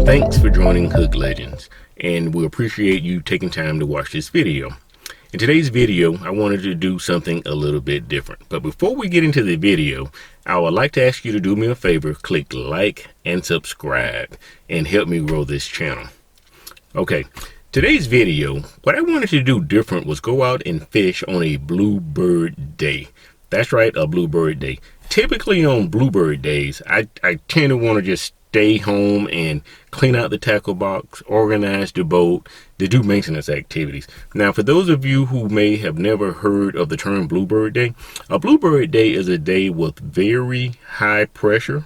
Thanks for joining Hook Legends, and we appreciate you taking time to watch this video. In today's video, I wanted to do something a little bit different. But before we get into the video, I would like to ask you to do me a favor, click like and subscribe, and help me grow this channel. Okay, today's video, what I wanted to do different was go out and fish on a bluebird day. That's right, a bluebird day. Typically on bluebird days, I tend to want to just stay home and clean out the tackle box, organize the boat, to do maintenance activities. Now, for those of you who may have never heard of the term bluebird day, a bluebird day is a day with very high pressure,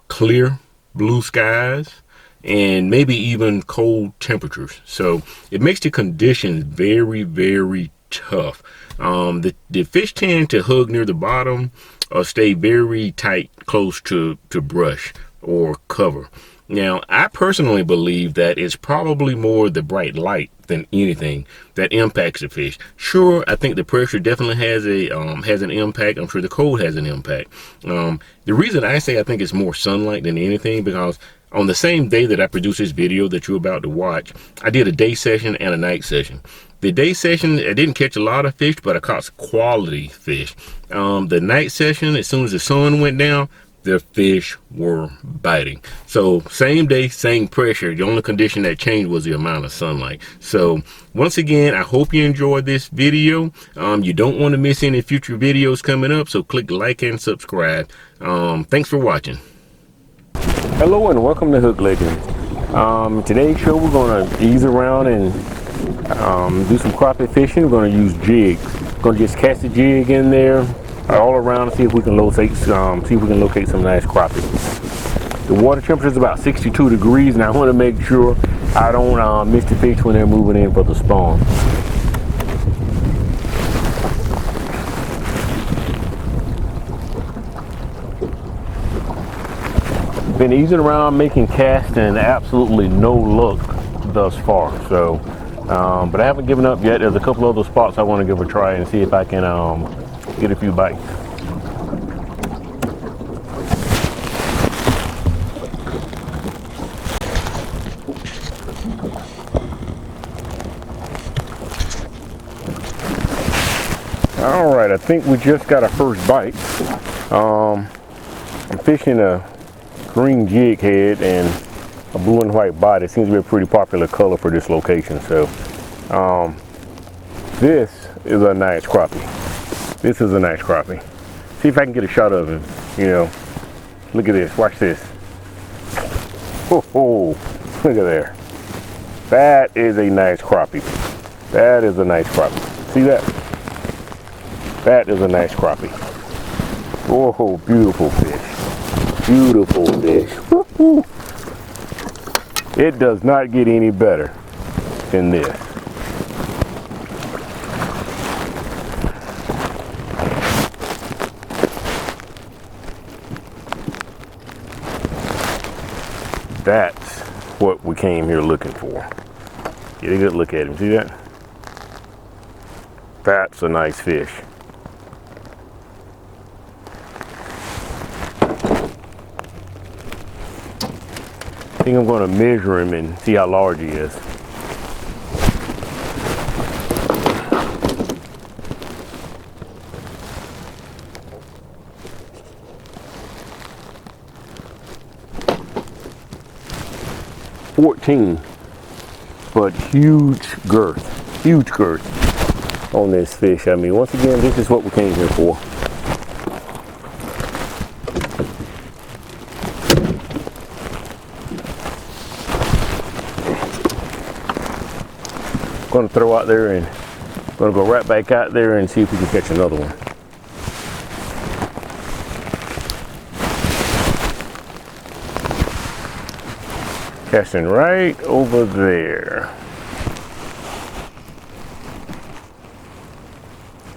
clear blue skies, and maybe even cold temperatures. So it makes the conditions very, very tough. The fish tend to hug near the bottom or stay very tight close to brush or cover. Now, I personally believe that it's probably more the bright light than anything that impacts the fish. Sure, I think the pressure definitely has an impact. I'm sure the cold has an impact. The reason I say I think it's more sunlight than anything, because on the same day that I produced this video that you're about to watch, I did a day session and a night session. The day session, I didn't catch a lot of fish, but I caught quality fish. The night session, as soon as the sun went down, the fish were biting. So same day, same pressure. The only condition that changed was the amount of sunlight. So once again, I hope you enjoyed this video. You don't want to miss any future videos coming up, so click like and subscribe. Thanks for watching. Hello and welcome to Hook Legends. Today's show, we're going to ease around and do some crappie fishing. We're going to use jigs. We're going to just cast a jig in there all around and see if we can locate some nice crappie. The water temperature is about 62 degrees, and I want to make sure I don't miss the fish when they're moving in for the spawn. Been easing around making casts and absolutely no luck thus far. So, but I haven't given up yet. There's a couple other spots I want to give a try and see if I can get a few bites. All right, I think we just got our first bite. I'm fishing a green jig head and a blue and white body. It seems to be a pretty popular color for this location. So this is a nice crappie. This is a nice crappie. See if I can get a shot of him. You know, look at this. Watch this. Oh, look at there. That is a nice crappie. That is a nice crappie. See that? That is a nice crappie. Oh, beautiful fish. Beautiful fish. Woo-hoo. It does not get any better than this. That's what we came here looking for. Get a good look at him. See that? That's a nice fish. I think I'm going to measure him and see how large he is. $14, but huge girth on this fish. I mean, once again, this is what we came here for. Going to throw out there and going to go right back out there and see if we can catch another one. Casting right over there.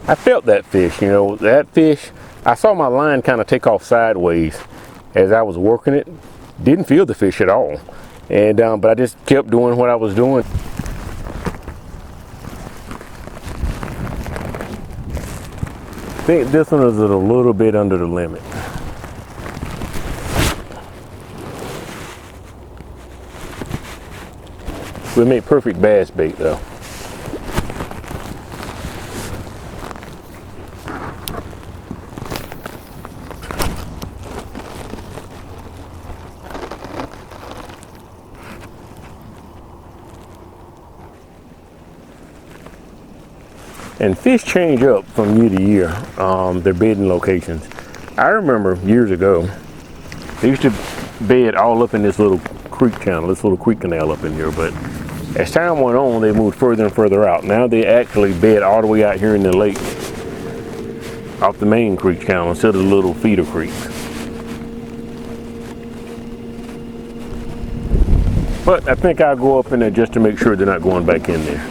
I felt that fish, you know, that fish. I saw my line kind of take off sideways as I was working it. Didn't feel the fish at all. And but I just kept doing what I was doing. I think this one is a little bit under the limit. Would make perfect bass bait though. And fish change up from year to year, their bedding locations. I remember years ago, they used to bed all up in this little creek channel, this little creek canal up in here, but as time went on, they moved further and further out. Now they actually bed all the way out here in the lake, off the main creek channel instead of the little feeder creeks. But I think I'll go up in there just to make sure they're not going back in there.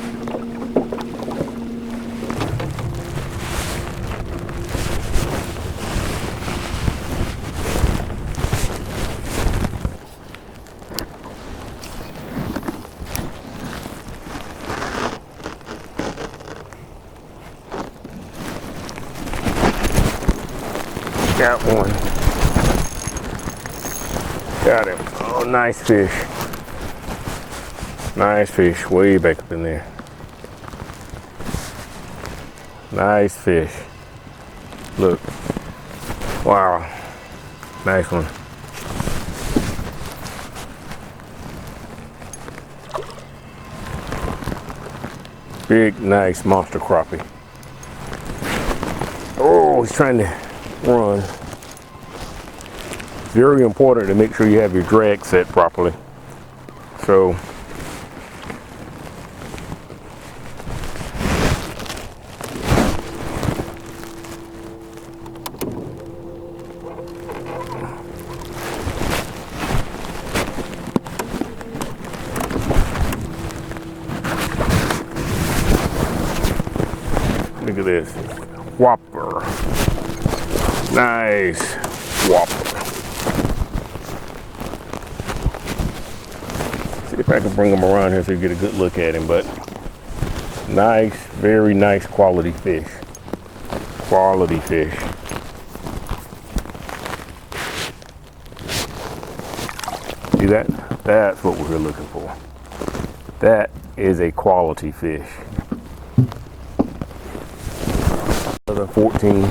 Got one. Got him. Oh, nice fish. Nice fish. Way back up in there. Nice fish. Look. Wow. Nice one. Big, nice monster crappie. Oh, he's trying to run. Very important to make sure you have your drag set properly. So look at this. Whopper. Nice whopper. See if I can bring him around here so you get a good look at him, but nice, very nice quality fish. Quality fish. See that? That's what we're looking for. That is a quality fish. Another 14,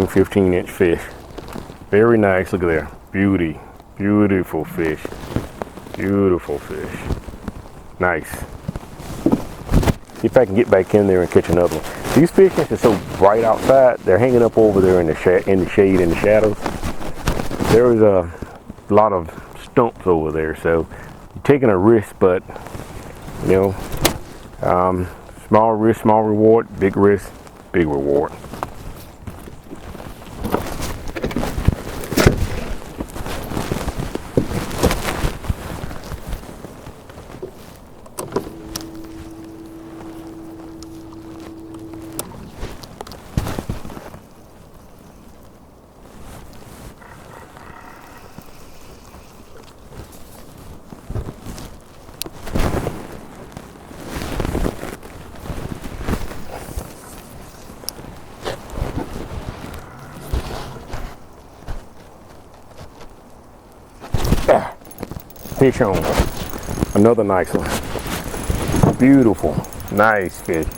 15 inch fish. Very nice. Look at there. Beauty. Beautiful fish. Beautiful fish. Nice. See if I can get back in there and catch another one. These fish are so bright outside. They're hanging up over there in the shade, in the shadows. There's a lot of stumps over there, so you're taking a risk, but you know, small risk, small reward. Big risk, big reward. Fish on. Another nice one. Beautiful. Nice fish.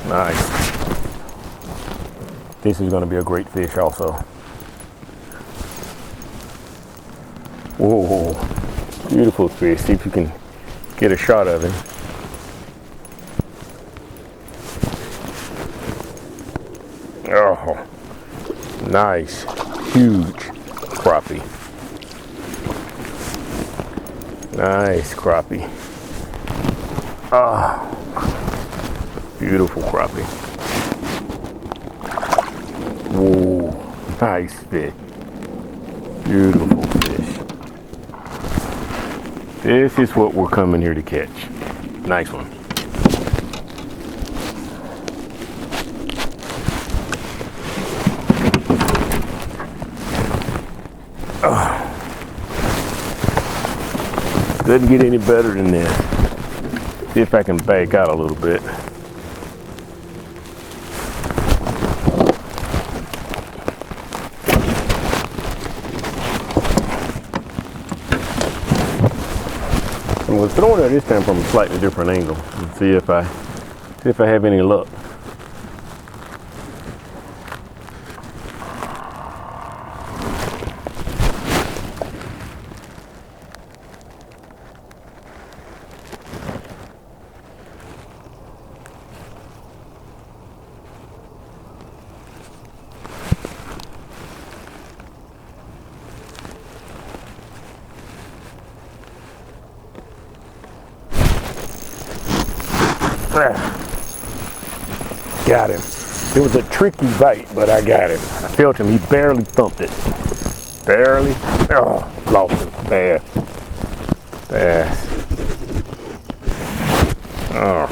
Nice. This is going to be a great fish also. Whoa. Beautiful fish. See if you can get a shot of him. Oh, nice. Huge crappie. Nice crappie. Ah, beautiful crappie. Whoa, nice fish. Beautiful fish. This is what we're coming here to catch. Nice one. Doesn't get any better than this. See if I can back out a little bit. was throwing it this time from a slightly different angle and see if I have any luck. Got him. It was a tricky bite, but I got him. I felt him. He barely thumped it. Barely. Oh, lost him. Bad. Bad. Oh.